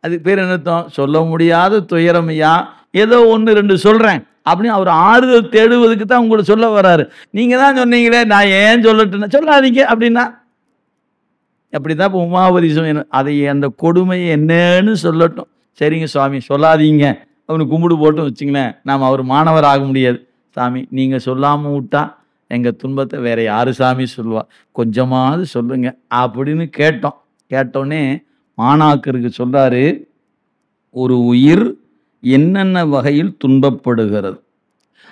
அதுக்கு பேர் என்ன அர்த்தம்? சொல்ல முடியாத துயரமையா, ஏதோ ஒன்று ரெண்டு சொல்கிறேன் அப்படின்னு அவர் ஆறுதல் தேடுவதுக்கு தான் உங்களை சொல்ல வர்றாரு. நீங்கள் தான் சொன்னீங்களே, நான் ஏன் சொல்லட்டுன்னு சொல்லாதீங்க அப்படின்னா அப்படி தான் இப்போ உமாபதி அதை அந்த கொடுமை என்னன்னு சொல்லட்டும். சரிங்க சுவாமி சொல்லாதீங்க அவனுக்கு கும்பிடு போட்டும் வச்சுங்களேன், நாம் அவர் மாணவர் ஆக முடியாது. சாமி நீங்கள் சொல்லாமல் விட்டா எங்கள் துன்பத்தை வேற யாரு சாமி சொல்லுவா, கொஞ்சமாவது சொல்லுங்க அப்படின்னு கேட்டோம். கேட்டோடனே மாணாக்கருக்கு சொல்றாரு, ஒரு உயிர் என்னென்ன வகையில் துன்பப்படுகிறது,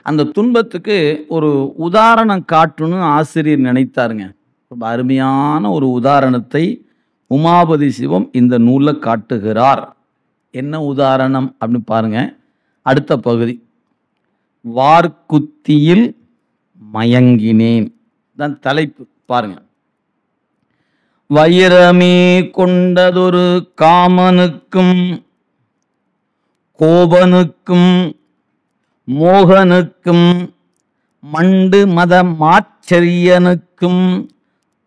அந்த துன்பத்துக்கு ஒரு உதாரணம் காட்டணும்னு ஆசிரியர் நினைத்தாருங்க. ரொம்ப அருமையான ஒரு உதாரணத்தை உமாபதி சிவம் இந்த நூலில் காட்டுகிறார். என்ன உதாரணம் அப்படின்னு பாருங்க. அடுத்த பகுதி, வார்குத்தியில் மயங்கினேன் தான் தலைப்பு. பாருங்க. வைரமே கொண்டதொரு காமனுக்கும் கோபனுக்கும் மோகனுக்கும் மண்டு மத மாச்சரியனுக்கும்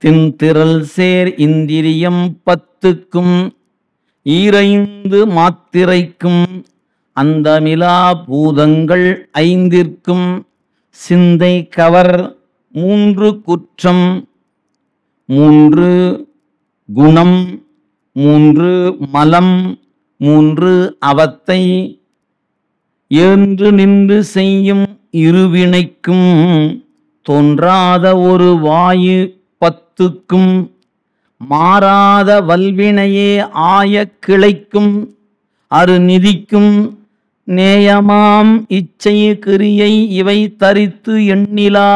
தின்திரள் சேர் இந்திரியம் 10க்கும் ஈரைந்து மாத்திரைக்கும் அந்தமிலா பூதங்கள் 5ற்கும் சிந்தை கவர் 3 குற்றம் 3 குணம் 3 மலம் 3 அவத்தை என்று நின்று செய்யும் இருவினைக்கும் தோன்றாத ஒரு வாயு 10க்கும் மாறாத வல்வினையே ஆய கிளைக்கும் அருநிதிக்கும் நேயமாம் இச்சை கிரியை இவை தரித்து எண்ணிலா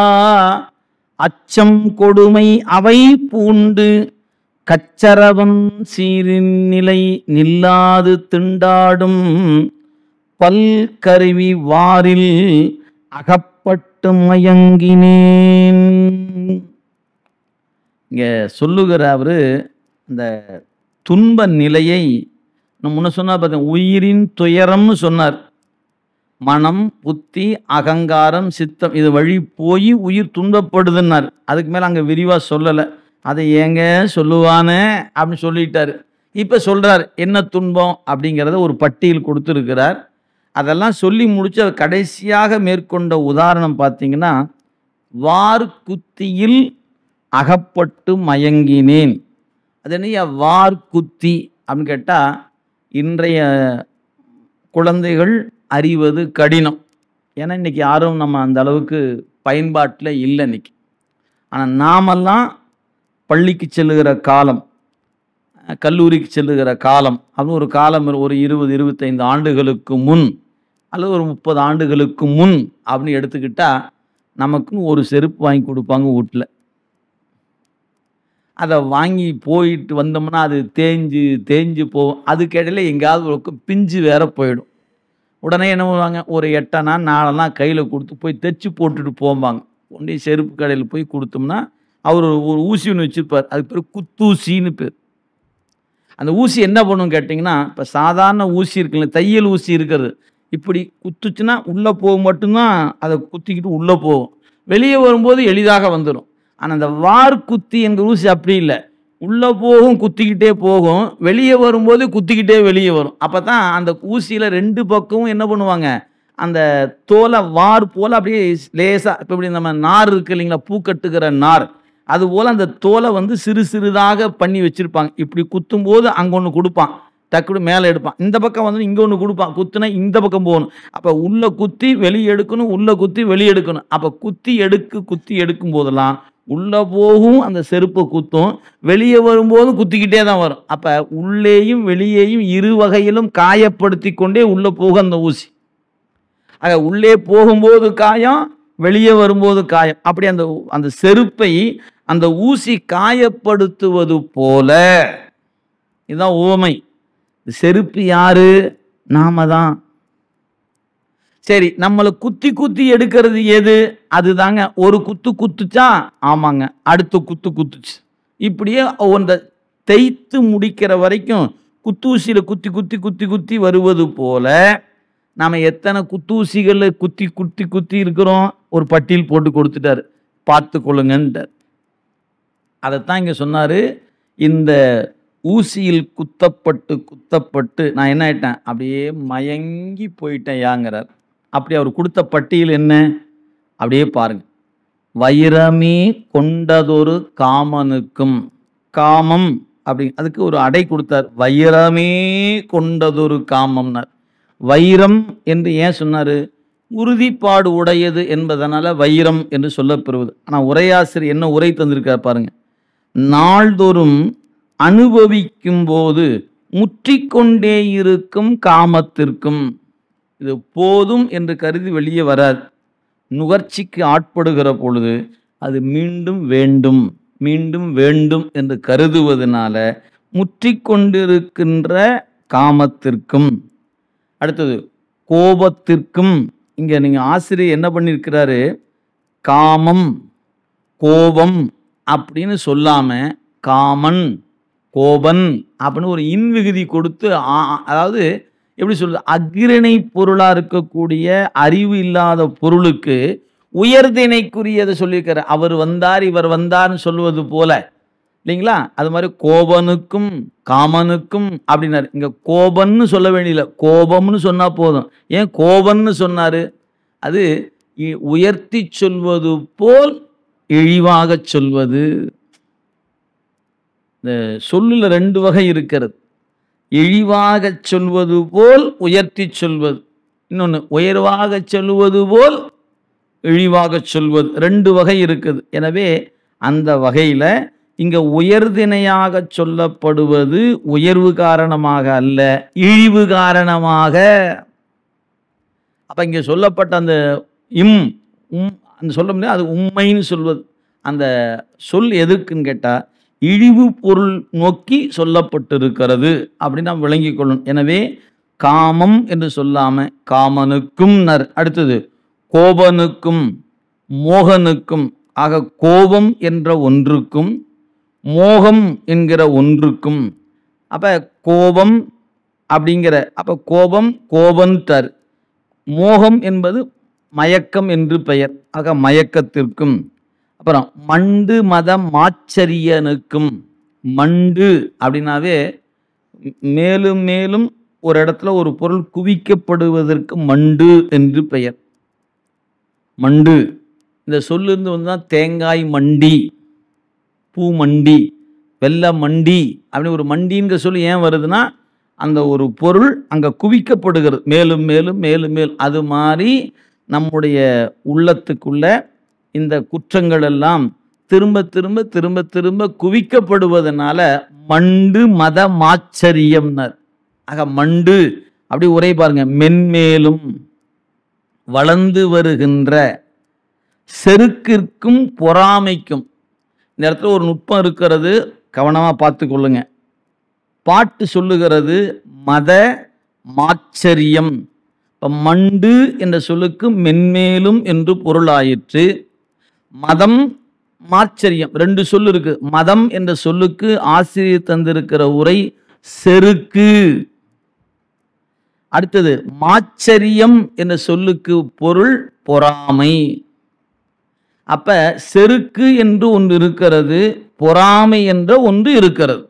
அச்சம் கொடுமை அவை பூண்டு கச்சரவன் சீரின் நிலை நில்லாது திண்டாடும் பல் கருவி வாரில் அகப்பட்டு மயங்கினேன். இங்கே சொல்லுகிற அவரு அந்த துன்ப நிலையை முன்ன சொன்னார் பார்த்தீங்க, உயிரின் துயரம்னு சொன்னார். மனம் புத்தி அகங்காரம் சித்தம் இது வழி போய் உயிர் துன்பப்படுதுன்னார். அதுக்கு மேலே அங்கே விரிவாக சொல்லலை. அதை ஏங்க சொல்லுவானே அப்படின்னு சொல்லிட்டார். இப்போ சொல்கிறார் என்ன துன்பம் அப்படிங்கிறத ஒரு பட்டியல் கொடுத்துருக்கிறார். அதெல்லாம் சொல்லி முடிச்சு அவர் கடைசியாக மேற்கொண்ட உதாரணம் பார்த்தீங்கன்னா, வார்குத்தியில் அகப்பட்டு மயங்கினேன். அது என்ன வார்குத்தி அப்படின்னு கேட்டால், இன்றைய குழந்தைகள் அறிவது கடினம். ஏன்னா இன்றைக்கி யாரும் நம்ம அந்த அளவுக்கு பயன்பாட்டில் இல்லை இன்னைக்கு. ஆனால் நாமெல்லாம் பள்ளிக்கு செல்லுகிற காலம், கல்லூரிக்கு செல்லுகிற காலம் அப்படின்னு ஒரு காலம், ஒரு 20-25 ஆண்டுகளுக்கு முன் அல்லது ஒரு 30 ஆண்டுகளுக்கு முன் அப்படின்னு எடுத்துக்கிட்டால், நமக்குன்னு ஒரு செருப்பு வாங்கி கொடுப்பாங்க வீட்டில். அதை வாங்கி போயிட்டு வந்தோம்னா அது தேஞ்சு போகும். அதுக்கு இடையில எங்கேயாவது ஒரு பிஞ்சு வேற போயிடும். உடனே என்ன பண்ணுவாங்க, ஒரு 8 4 கையில் கொடுத்து போய் தைச்சி போட்டுட்டு போவாங்க. ஒன்றே செருப்பு கடையில் போய் கொடுத்தோம்னா அவர் ஒரு ஊசி ஒன்று வச்சுருப்பார். அதுக்கு பேர் குத்தூசின்னு பேர். அந்த ஊசி என்ன பண்ணும் கேட்டிங்கன்னா, இப்போ சாதாரண ஊசி இருக்குல்ல, தையல் ஊசி இருக்கிறது, இப்படி குத்துச்சுன்னா உள்ளே போக மட்டும்தான் அதை குத்திக்கிட்டு உள்ளே போகும். வெளியே வரும்போது எளிதாக வந்துடும். ஆனால் அந்த வார்குத்தி என்கிற ஊசி அப்படி இல்லை, உள்ளே போகும் குத்திக்கிட்டே போகும், வெளியே வரும்போது குத்திக்கிட்டே வெளியே வரும். அப்போ தான் அந்த ஊசியில் 2 பக்கமும் என்ன பண்ணுவாங்க, அந்த தோலை வார் போல் அப்படியே லேசாக, இப்போ இப்படி நம்ம நார் இருக்கு இல்லைங்களா, பூ கட்டுகிற நார், அதுபோல் அந்த தோலை வந்து சிறு சிறிதாக பண்ணி வச்சுருப்பாங்க. இப்படி குத்தும்போது அங்கே ஒன்று கொடுப்பான், டக்குனு மேலே எடுப்பான், இந்த பக்கம் வந்து இங்கே ஒன்று கொடுப்பான், குத்துனா இந்த பக்கம் போகணும். அப்போ உள்ளே குத்தி வெளியே எடுக்கணும், உள்ளே குத்தி வெளியே எடுக்கணும். அப்போ குத்தி எடுக்கும் போதெல்லாம் உள்ளே போகும், அந்த செருப்பை குத்தும், வெளியே வரும்போதும் குத்திக்கிட்டே தான் வரும். அப்போ உள்ளேயும் வெளியேயும் இரு வகையிலும் காயப்படுத்தி கொண்டே உள்ளே போகும் அந்த ஊசி. ஆக உள்ளே போகும்போது காயம், வெளியே வரும்போது காயம். அப்படி அந்த செருப்பை அந்த ஊசி காயப்படுத்துவது போல, இதுதான் உவமை. செருப்பு யாரு? நாம தான். சரி, நம்மளை குத்தி எடுக்கிறது எது? அதுதாங்க. ஒரு குத்துச்சா, ஆமாங்க, அடுத்த குத்துச்சு. இப்படியே ஒன்றை தேய்த்து முடிக்கிற வரைக்கும் குத்தூசியில் குத்தி வருவது போல நாம் எத்தனை குத்தூசிகளை குத்தி இருக்கிறோம், ஒரு பட்டியல் போட்டு கொடுத்துட்டார், பார்த்து கொள்ளுங்கன்ட்டார். அதைத்தான் இங்கே சொன்னார். இந்த ஊசியில் குத்தப்பட்டு குத்தப்பட்டு நான் என்ன ஆயிட்டேன், அப்படியே மயங்கி போயிட்டேன் யாங்கிறார். அப்படி அவர் கொடுத்த பட்டியல் என்ன அப்படியே பாருங்க. வைரமே கொண்டதொரு காமனுக்கும், காமம் அப்படி அதுக்கு ஒரு அடை கொடுத்தார். வைரமே கொண்டதொரு காமம்னார். வைரம் என்று ஏன் சொன்னாரு? உறுதிப்பாடு உடையது என்பதனால வைரம் என்று சொல்லப்பெறுவது. ஆனால் உரையாசிரியர் என்ன உரை தந்திருக்கார் பாருங்க. நாள்தோறும் அனுபவிக்கும் போது முற்றிக்கொண்டே இருக்கும் காமத்திற்கும், இது போதும் என்று கருதி வெளியே வராது. நுகர்ச்சிக்கு ஆட்படுகிற பொழுது அது மீண்டும் வேண்டும் மீண்டும் வேண்டும் என்று கருதுவதனால முற்றிக்கொண்டிருக்கின்ற காமத்திற்கும், அடுத்தது கோபத்திற்கும். இங்க நீங்க ஆசிரியர் என்ன பண்ணியிருக்கிறாரு, காமம் கோபம் அப்படின்னு சொல்லாம காமன் கோபன் அப்படின்னு ஒரு இன்விகுதி கொடுத்து, அதாவது எப்படி சொல்றது, அக்ரணை பொருளா இருக்கக்கூடிய அறிவு இல்லாத பொருளுக்கு உயர்திணைக்குரியதை சொல்லியிருக்காரு. அவர் வந்தார் இவர் வந்தார்னு சொல்லுவது போல இல்லைங்களா? அது மாதிரி கோபனுக்கும் காமனுக்கும் அப்படின்னாரு. இங்க கோபன்னு சொல்ல வேண்டியதில்லை, கோபம்னு சொன்னா போதும். ஏன் கோபன்னு சொன்னாரு? அது உயர்த்தி சொல்வது போல் இழிவாக சொல்வது. இந்த சொல்லுல ரெண்டு வகை இருக்கிறது. இழிவாக சொல்வது போல் உயர்த்தி சொல்வது, இன்னொன்று உயர்வாக சொல்வது போல் இழிவாக சொல்வது, ரெண்டு வகை இருக்குது. எனவே அந்த வகையில் இங்க உயர்திணையாக சொல்லப்படுவது உயர்வு காரணமாக அல்ல, இழிவு காரணமாக. அப்ப இங்க சொல்லப்பட்ட அந்த அந்த சொல்ல முடியாது, அது உண்மைன்னு சொல்வது. அந்த சொல் எதுக்குன்னு கேட்டா இழிவு பொருள் நோக்கி சொல்லப்பட்டிருக்கிறது அப்படின்னு நாம் விளங்கிக் கொள்ளணும். எனவே காமம் என்று சொல்லாம காமனுக்கும். அடுத்தது கோபனுக்கும் மோகனுக்கும். ஆக கோபம் என்ற ஒன்றுக்கும் மோகம் என்கிற ஒன்றுக்கும். அப்ப கோபம் அப்படிங்கிற, அப்ப கோபம் கோபன்ட்டார். மோகம் என்பது மயக்கம் என்று பெயர். ஆக மயக்கத்திற்கும். அப்புறம் மண்டு மதம் மாச்சரியனுக்கும். மண்டு அப்படின்னாவே மேலும் மேலும் ஒரு இடத்துல ஒரு பொருள் குவிக்கப்படுவதற்கு மண்டு என்று பெயர். மண்டு இந்த சொல்லிருந்து வந்துதான் தேங்காய் மண்டி, பூ மண்டி, வெள்ளை மண்டி அப்படின்னு ஒரு மண்டிங்கிற சொல்லி ஏன் வருதுன்னா, அந்த ஒரு பொருள் அங்கே குவிக்கப்படுகிறது மேலும் மேலும் மேலும் மேலும். அது மாதிரி நம்முடைய உள்ளத்துக்குள்ள இந்த குற்றங்கள் எல்லாம் திரும்ப திரும்ப திரும்ப திரும்ப குவிக்கப்படுவதனால மண்டு மத மாச்சரியம்னர். ஆக மண்டு அப்படி உரை பாருங்க. மென்மேலும் வளர்ந்து வருகின்ற செருக்கிற்கும் பொறாமைக்கும். இந்த இடத்துல ஒரு நுட்பம் இருக்கிறது, கவனமாக பார்த்து கொள்ளுங்க. பாட்டு சொல்லுகிறது மத மாச்சரியம். இப்போ மண்டு என்ற சொல்லுக்கு மென்மேலும் என்று பொருளாயிற்று. மதம் மாச்சரியம் ரெண்டு சொல்லு இருக்கு. மதம் என்ற சொல்லுக்கு ஆசிரியர் தந்திருக்கிற உரை செருக்கு. அடுத்தது மாச்சரியம் என்ற சொல்லுக்கு பொருள் பொறாமை. அப்ப செருக்கு என்று ஒன்று இருக்கிறது, பொறாமை என்ற ஒன்று இருக்கிறது.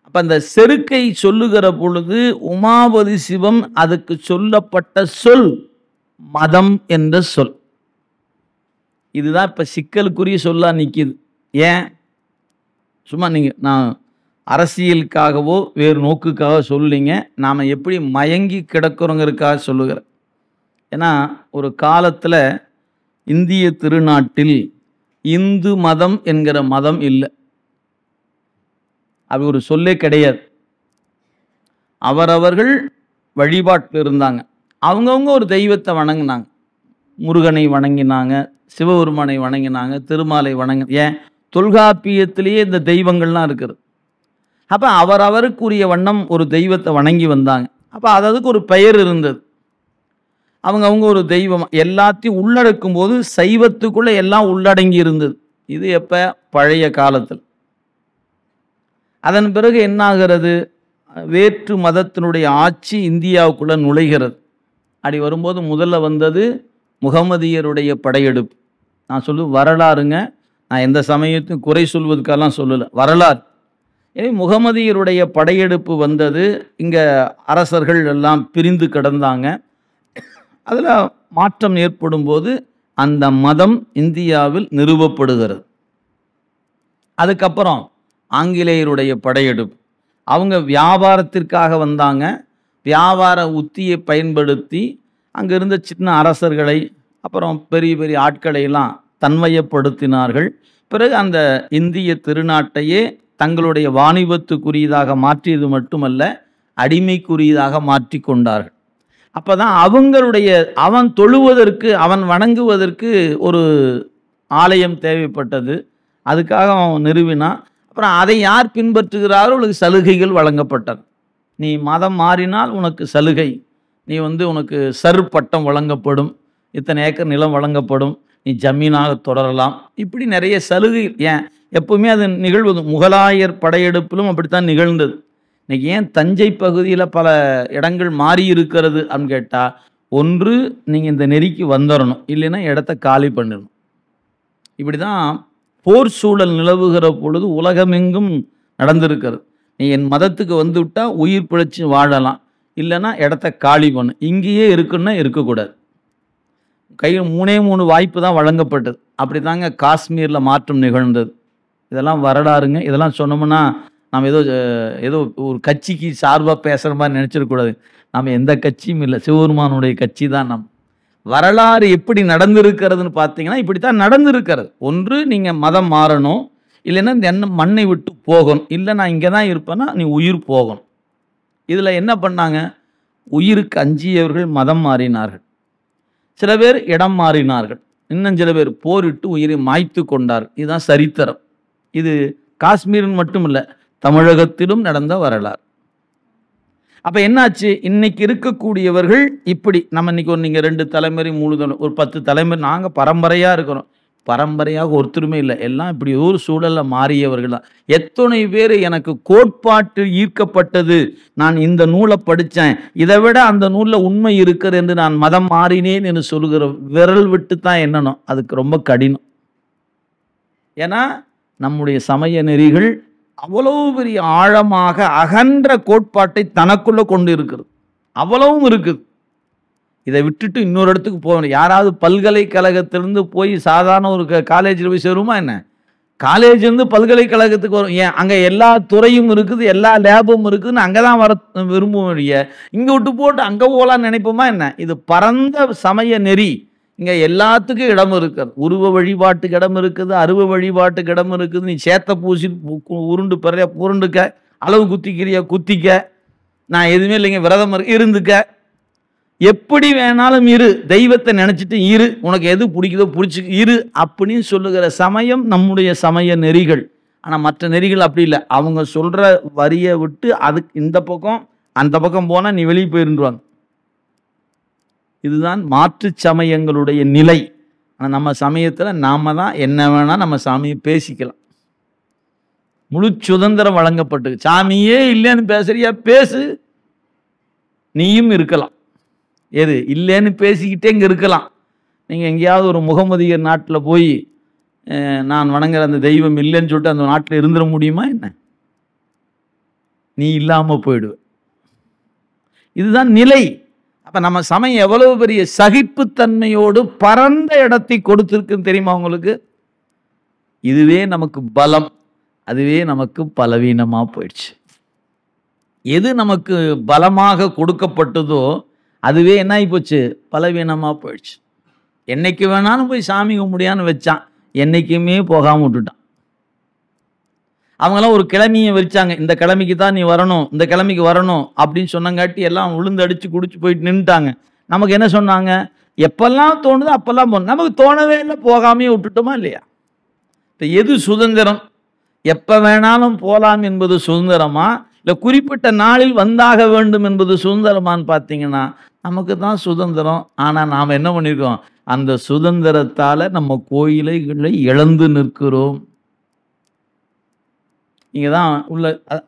அப்ப அந்த செருக்கை சொல்லுகிற பொழுது உமாபதி சிவம் அதுக்கு சொல்லப்பட்ட சொல் மதம் என்ற சொல். இதுதான் இப்ப சிக்கலுக்குரிய சொல்லா நிக்குது. ஏன் சும்மா நீங்க நான் அரசியலுக்காகவோ வேறு நோக்குக்காக சொல்லிங்க, நாம எப்படி மயங்கி கிடக்கிறோங்கிறதுக்காக சொல்லுகிறேன். ஏன்னா ஒரு காலத்துல இந்திய திருநாட்டில் இந்து மதம் என்கிற மதம் இல்லை, அது ஒரு சொல்லே கிடையாது. அவரவர்கள் வழிபாட்டில் இருந்தாங்க. அவங்கவுங்க ஒரு தெய்வத்தை வணங்கினாங்க. முருகனை வணங்கினாங்க, சிவபெருமானை வணங்கினாங்க, திருமாலை வணங்க. ஏன் தொல்காப்பியத்திலேயே இந்த தெய்வங்கள்லாம் இருக்குது. அப்போ அவரவருக்குரிய வண்ணம் ஒரு தெய்வத்தை வணங்கி வந்தாங்க. அப்போ அதுக்கு ஒரு பெயர் இருந்தது. அவங்க ஒரு தெய்வம் எல்லாத்தையும் உள்ளடக்கும் போது சைவத்துக்குள்ள எல்லாம் உள்ளடங்கி இருந்தது. இது எப்போ பழைய காலத்தில். அதன் பிறகு என்ன ஆகிறது, வேற்று மதத்தினுடைய ஆட்சி இந்தியாவுக்குள்ள நுழைகிறது. அப்படி வரும்போது முதல்ல வந்தது முகமதியருடைய படையெடுப்பு. நான் வரலாறுங்க, நான் எந்த சமயத்தையும் குறை சொல்வதற்கெல்லாம் சொல்லலை, வரலாறு. எனவே முகமதியருடைய படையெடுப்பு வந்தது. இங்கே அரசர்கள் எல்லாம் பிரிந்து கிடந்தாங்க. அதில் மாற்றம் ஏற்படும் போது அந்த மதம் இந்தியாவில் நிறுவப்படுகிறது. அதுக்கப்புறம் ஆங்கிலேயருடைய படையெடுப்பு. அவங்க வியாபாரத்திற்காக வந்தாங்க. வியாபார உத்தியை பயன்படுத்தி அங்கே இருந்த சின்ன அரசர்களை அப்புறம் பெரிய பெரிய ஆட்களை எல்லாம் தன்மையப்படுத்தினார்கள். பிறகு அந்த இந்திய திருநாட்டையே தங்களுடைய வாணிபத்துக்குரியதாக மாற்றியது மட்டுமல்ல, அடிமைக்குரியதாக மாற்றி கொண்டார்கள். அப்போ தான் அவன் தொழுவதற்கு, அவன் வணங்குவதற்கு ஒரு ஆலயம் தேவைப்பட்டது. அதுக்காக அவன் நிறுவினான். அப்புறம் அதை யார் பின்பற்றுகிறாரோ அவளுக்கு சலுகைகள் வழங்கப்பட்டன. நீ மதம் மாறினால் உனக்கு சலுகை, நீ உனக்கு சர் பட்டம் வழங்கப்படும், இத்தனை ஏக்கர் நிலம் வழங்கப்படும், நீ ஜமீனாக தொடரலாம், இப்படி நிறைய சலுகை. ஏன் எப்பவுமே அது நிகழ்வது. முகலாயர் படையெடுப்பிலும் அப்படித்தான் நிகழ்ந்தது. இன்னைக்கு ஏன் தஞ்சை பகுதியில் பல இடங்கள் மாறி இருக்கிறது அப்படின்னு கேட்டால், ஒன்று நீங்கள் இந்த நெறிக்கு வந்துடணும், இல்லைன்னா இடத்த காலி பண்ணிடணும். இப்படி தான் போர் சூழல் நிலவுகிற பொழுது உலகமெங்கும் நடந்திருக்கிறது. நீ என் மதத்துக்கு வந்து விட்டால் உயிர் பிழைச்சி வாழலாம், இல்லைன்னா இடத்த காலி பண்ணு. இங்கேயே இருக்குன்னா இருக்கக்கூடாது. கையில் 3 வாய்ப்பு தான் வழங்கப்பட்டது. அப்படி தாங்க காஷ்மீரில் மாற்றம் நிகழ்ந்தது. இதெல்லாம் வரலாறுங்க. இதெல்லாம் சொன்னோம்னா நாம் ஏதோ ஒரு கட்சிக்கு சார்பாக பேசுகிற மாதிரி நினச்சிடக்கூடாது. நாம் எந்த கட்சியும் இல்லை, சிவபெருமானுடைய கட்சி தான். வரலாறு எப்படி நடந்திருக்கிறதுன்னு பார்த்தீங்கன்னா இப்படி தான் நடந்திருக்கிறது. ஒன்று நீங்கள் மதம் மாறணும், இல்லைன்னா இந்த மண்ணை விட்டு போகணும், இல்லை நான் இங்கே தான் இருப்பேன்னா நீ உயிர் போகணும். இதில் என்ன பண்ணாங்க? உயிருக்கு அஞ்சியவர்கள் மதம் மாறினார்கள், சில பேர் இடம் மாறினார்கள், இன்னும் சில பேர் போரிட்டு உயிரை மாய்த்து கொண்டார்கள். இதுதான் சரித்திரம். இது காஷ்மீரின் மட்டும் இல்லை, தமிழகத்திலும் நடந்த வரலாறு. அப்போ என்னாச்சு? இன்னைக்கு இருக்கக்கூடியவர்கள் இப்படி நம்ம இன்னைக்கு நீங்கள் 2 தலைமுறை 3 தலைமுறை ஒரு 10 தலைமுறை நாங்கள் பரம்பரையாக இருக்கிறோம். பரம்பரையாக ஒருத்தருமே இல்லை, எல்லாம் இப்படி ஒரு சூழலில் மாறியவர்கள் தான். எத்தனை பேர் எனக்கு கோட்பாட்டு ஈர்க்கப்பட்டது, நான் இந்த நூலை படித்தேன், இதை விட அந்த நூலில் உண்மை இருக்கிறது என்று நான் மதம் மாறினேன் என்று சொல்கிற விரல் விட்டு தான் எண்ணணும். அதுக்கு ரொம்ப கடினம். ஏன்னா நம்முடைய சமய நெறிகள் அவ்வளவு பெரிய ஆழமாக அகன்ற கோட்பாட்டை தனக்குள்ள கொண்டு இருக்கிறது. அவ்வளவும் இருக்குது. இதை விட்டுட்டு இன்னொரு இடத்துக்கு போகணும். யாராவது பல்கலைக்கழகத்திலிருந்து போய் சாதாரண ஒரு காலேஜில் போய் சேருமா என்ன? காலேஜ்லேருந்து பல்கலைக்கழகத்துக்கு வரும். ஏன் அங்கே எல்லா துறையும் இருக்குது, எல்லா லேபும் இருக்குதுன்னு அங்கே தான் வர விரும்புவோம். இங்கே விட்டு போட்டு அங்கே போகலான்னு நினைப்போமா என்ன? இது பரந்த சமய நெறி. இங்கே எல்லாத்துக்கும் இடம் இருக்குது. உருவ வழிபாட்டுக்கு இடம் இருக்குது, அருவ வழிபாட்டுக்கு இடம் இருக்குது. நீ சேத்த பூசி உருண்டு பெறைய புருண்டுக்க, அளவு குத்திக்கிறிய குத்திக்க, நான் எதுவுமே இல்லைங்க விரதம் இருந்துக்க, எப்படி வேணாலும் இரு, தெய்வத்தை நினச்சிட்டு இரு, உனக்கு எது பிடிக்குதோ பிடிச்சி இரு அப்படின்னு சொல்லுகிற சமயம் நம்முடைய சமய நெறிகள். ஆனால் மற்ற நெறிகள் அப்படி இல்லை. அவங்க சொல்கிற வரியை விட்டு அதுக்கு இந்த பக்கம் அந்த பக்கம் போனால் நீ வெளியே போயிருந்துருவாங்க. இதுதான் மாற்று சமயங்களுடைய நிலை. ஆனால் நம்ம சமயத்தில் நாம தான் என்ன வேணால் நம்ம சாமியை பேசிக்கலாம். முழு சுதந்திரம் வழங்கப்பட்டு, சாமியே இல்லைன்னு பேசுறியா பேசு, நீயும் இருக்கலாம். எது இல்லைன்னு பேசிக்கிட்டே இங்கே இருக்கலாம். நீங்கள் எங்கேயாவது ஒரு முகமதியர் நாட்டில் போய் நான் வணங்குற அந்த தெய்வம் இல்லைன்னு சொல்லிட்டு அந்த நாட்டில் இருந்துட முடியுமா என்ன? நீ இல்லாமல் போயிடுவ. இதுதான் நிலை. அப்போ நம்ம சமயம் எவ்வளவு பெரிய சகிப்புத்தன்மையோடு பரந்த இடத்தை கொடுத்துருக்குன்னு தெரியுமா உங்களுக்கு? இதுவே நமக்கு பலம், அதுவே நமக்கு பலவீனமாக போயிடுச்சு. எது நமக்கு பலமாக கொடுக்கப்பட்டதோ அதுவே என்ன ஆகி போச்சு? பலவீனமாக போயிடுச்சு. என்னைக்கு வேணாலும் போய் சாமி கும்பிடியான்னு வச்சான், என்னைக்குமே போகாமல் விட்டுட்டான். அவங்களாம் ஒரு கிழமையை வச்சாங்க, இந்த கிழமைக்கு தான் நீ வரணும், இந்த கிழமைக்கு வரணும் அப்படின்னு சொன்னங்காட்டி எல்லாம் உளுந்து அடித்து குடிச்சு போயிட்டு நின்றுட்டாங்க. நமக்கு என்ன சொன்னாங்க? எப்பெல்லாம் தோணுதோ அப்பெல்லாம் போகணும். நமக்கு தோணவே இல்லை, போகாமையே விட்டுட்டோமா இல்லையா? இப்போ எது சுதந்திரம்? எப்போ வேணாலும் போகலாம் என்பது சுதந்திரமா, இல்லை குறிப்பிட்ட நாளில் வந்தாக வேண்டும் என்பது சுதந்திரமான்னு பார்த்தீங்கன்னா நமக்கு தான் சுதந்திரம். ஆனால் நாம் என்ன பண்ணியிருக்கோம்? அந்த சுதந்திரத்தால் நம்ம கோயிலைகளை இழந்து நிற்கிறோம். இங்கே தான் உள்ள.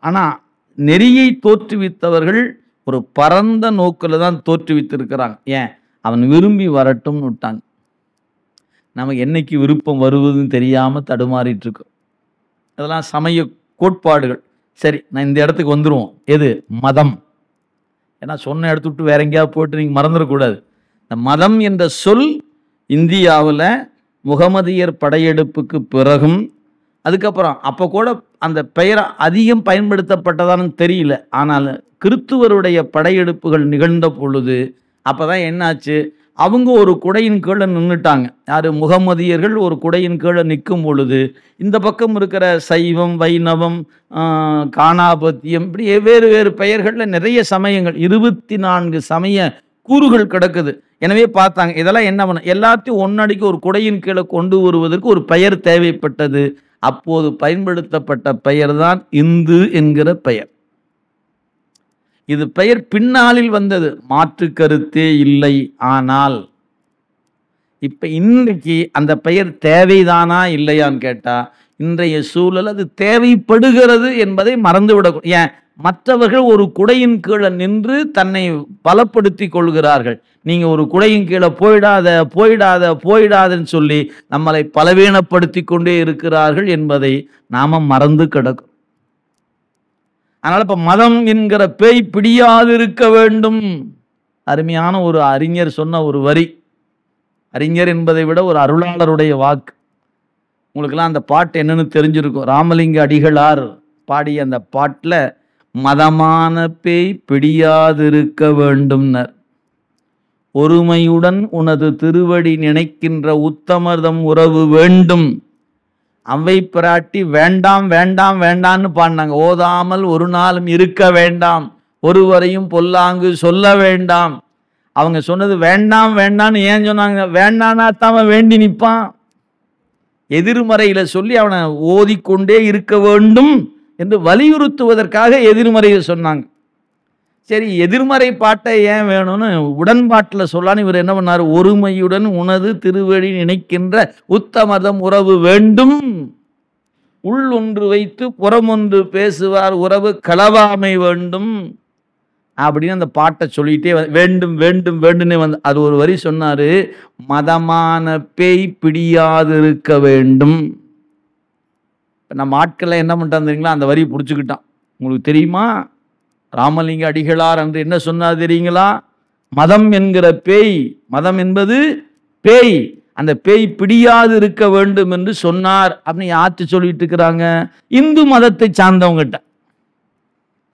ஆனால் நெறியை தோற்றுவித்தவர்கள் ஒரு பரந்த நோக்கில் தான் தோற்றுவித்திருக்கிறாங்க. ஏன்? அவன் விரும்பி வரட்டும்னு விட்டாங்க. நமக்கு என்னைக்கு விருப்பம் வருவதுன்னு தெரியாமல் தடுமாறிட்டு இருக்கோம். அதெல்லாம் சமய கோட்பாடுகள். சரி, நான் இந்த இடத்துக்கு வந்துருவோம். எது? மதம். ஏன்னா சொன்ன இடத்த விட்டு வேற எங்கேயாவது போயிட்டு நீங்கள் மறந்துடக்கூடாது. இந்த மதம் என்ற சொல் இந்தியாவில் முகமதியர் படையெடுப்புக்கு பிறகும், அதுக்கப்புறம் அப்போ கூட அந்த பெயரை அதிகம் பயன்படுத்தப்பட்டதான்னு தெரியல. ஆனால் கிறித்துவருடைய படையெடுப்புகள் நிகழ்ந்த பொழுது அப்போ தான் என்னாச்சு, அவங்க ஒரு குடையின் கீழே நின்றுட்டாங்க. யார்? முகமதியர்கள் ஒரு குடையின் கீழே நிற்கும் பொழுது இந்த பக்கம் இருக்கிற சைவம், வைணவம், காணாபத்தியம், இப்படி வேறு வேறு பெயர்களில் நிறைய சமயங்கள், 24 சமய கூறுகள் கிடக்குது. எனவே பார்த்தாங்க, இதெல்லாம் என்ன பண்ண, எல்லாத்தையும் ஒன்னடிக்கு ஒரு குடையின் கீழே கொண்டு வருவதற்கு ஒரு பெயர் தேவைப்பட்டது. அப்போது பயன்படுத்தப்பட்ட பெயர் தான் இந்து என்கிற பெயர். இது பெயர் பின்னாளில் வந்தது, மாற்று கருத்தே இல்லை. ஆனால் இப்ப இன்றைக்கு அந்த பெயர் தேவைதானா இல்லையான்னு கேட்டா, இன்றைய சூழல் அது தேவைப்படுகிறது என்பதை மறந்துவிட. ஏன்? மற்றவர்கள் ஒரு குடையின் கீழே நின்று தன்னை பலப்படுத்தி கொள்கிறார்கள். நீங்க ஒரு குடையின் கீழே போயிடாத போயிடாத போயிடாதன்னு சொல்லி நம்மளை பலவீனப்படுத்தி கொண்டே இருக்கிறார்கள் என்பதை நாம மறந்து கிடக்கும். அதனால இப்ப மதம் என்கிற பேய் பிடியாது இருக்க வேண்டும். அருமையான ஒரு அறிஞர் சொன்ன ஒரு வரி. அறிஞர் என்பதை விட ஒரு அருளாளருடைய வாக்கு. உங்களுக்கெல்லாம் அந்த பாட்டு என்னன்னு தெரிஞ்சிருக்கும். ராமலிங்க அடிகளார் பாடிய அந்த பாட்டில் மதமான பேய் பிடியாதிருக்க வேண்டும்னர். ஒருமையுடன் உனது திருவடி நினைக்கின்ற உத்தமர்தம் உறவு வேண்டும். அவை பிராட்டி வேண்டாம் வேண்டாம் வேண்டான்னு பாடினாங்க. ஓதாமல் ஒரு நாளும் இருக்க வேண்டாம், ஒருவரையும் பொல்லாங்கு சொல்ல வேண்டாம். அவங்க சொன்னது வேண்டாம் வேண்டான்னு ஏன் சொன்னாங்க? வேண்டானா தான் வேண்டி நிற்பான். எதிர்மறையில சொல்லி அவனை ஓதிக்கொண்டே இருக்க வேண்டும் என்று வலியுறுத்துவதற்காக எதிர்மறையை சொன்னாங்க. சரி, எதிர்மறை பாட்டை ஏன் வேணும்னு உடன்பாட்டில் சொல்லான்னு இவர் என்ன பண்ணார்? ஒருமையுடன் உனது திருவடி நினைக்கின்ற உத்தமதம் உறவு வேண்டும். உள் ஒன்று வைத்து புறம் ஒன்று பேசுவார் உறவு களவாமை வேண்டும் அப்படின்னு அந்த பாட்டை சொல்லிட்டே வேண்டும் வேண்டும் வேண்டுன்னு வந்து அது ஒரு வரி சொன்னாரு. மதமான பேய் பிடியாதிருக்க வேண்டும். நம்ம ஆட்களை என்ன பண்ணிட்டான் தெரியுங்களா? அந்த வரியை பிடிச்சிக்கிட்டான். உங்களுக்கு தெரியுமா, ராமலிங்க அடிகளார் என்று என்ன சொன்னார் தெரியுங்களா? மதம் என்கிற பேய், மதம் என்பது பேய், அந்த பேய் பிடியாது இருக்க வேண்டும் என்று சொன்னார் அப்படின்னு யார்த்து சொல்லிட்டு இருக்கிறாங்க? இந்து மதத்தை சார்ந்தவங்ககிட்ட.